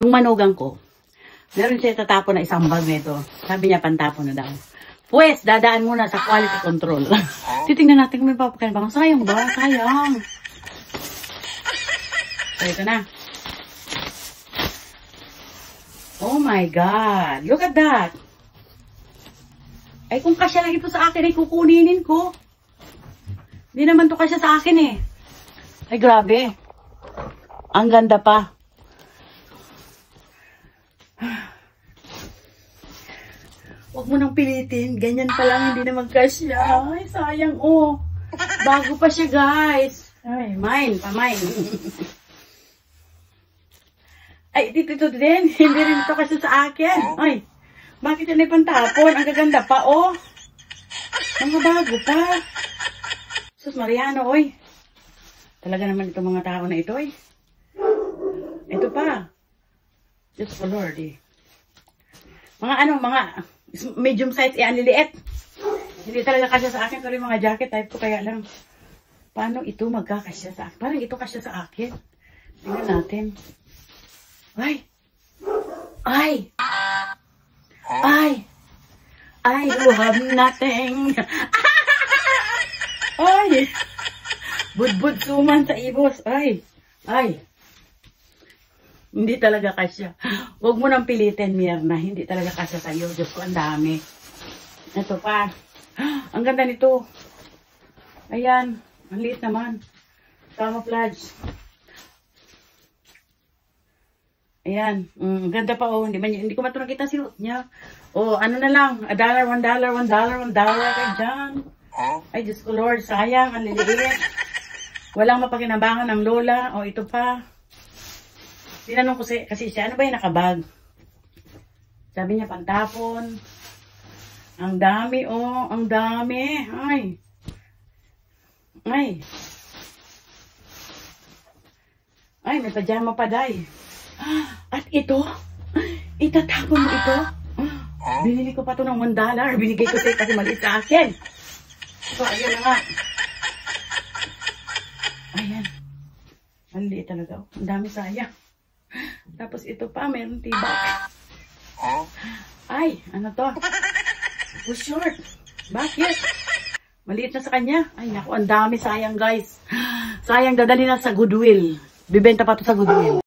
Yung manugang ko, meron siya tatapon na isang bag nito. Sabi niya, pantapon na daw. Pues, dadaan muna sa quality control. Titingnan natin kung may papakinabangan. Sayang ba? Sayang. So, ito na. Oh my God. Look at that. Ay, kung kasya lang ito sa akin, ay kukuninin ko. Hindi naman to kasya sa akin eh. Ay, grabe. Ang ganda pa. Huwag mo nang pilitin. Ganyan pa lang, hindi naman kasya. Ay, sayang oh. Bago pa siya, guys. Ay, mine. Pa-mine. Ay, dito din. Hindi rin ito kasya sa akin. Ay. Bakit yan ay pantapon? Ang gaganda pa, oh. Mga bago pa. Sus Mariano, oy. Talaga naman itong mga tao na ito, eh. Ito pa. Diyos ko, Lord, eh. Mga medium size, eh, ang liliit. Hindi talaga kasya sa akin. Pero yung mga jacket type ko, kaya lang. Paano ito magkakasya sa akin? Parang ito kasya sa akin. Tingnan natin. Ay! Ay! Ay! You have nothing. Ay! Budbud suman sa ibos. Ay! Ay! Hindi talaga kasya. Huwag mo nang pilitin, Myrna. Hindi talaga kasya sa'yo. Diyos ko, ang dami. Ito pa. Ang ganda nito. Ayan. Ang liit naman. Camouflage. Ayan. Ganda pa, oh. Hindi ko matunang kita sinuot niya. Oh, ano na lang. $1, $1, $1, $1. Kaya dyan. Ay, Diyos ko, Lord. Sayang. Ang liliit. Walang mapakinabangan ng lola. Oh, ito pa. Tinanong ko kasi siya, ano ba yung nakabag? Sabi niya, pantapon. Ang dami, oh. Ang dami. Ay. Ay. Ay, may pajama pa, day. At ito, itatapon mo ito. Binili ko pa ito ng $1. Binigay ko sa'yo kasi maliit sa akin. So, ayun na nga. Ayan. Maliit talaga. Ang dami sayang. Tapos ito pa, mayroong tibak. Ay, ano to? Ito short. Bakit? Maliit na sa kanya. Ay, naku, ang dami sayang, guys. Sayang, dadali na sa Goodwill. Bibenta pa to sa Goodwill.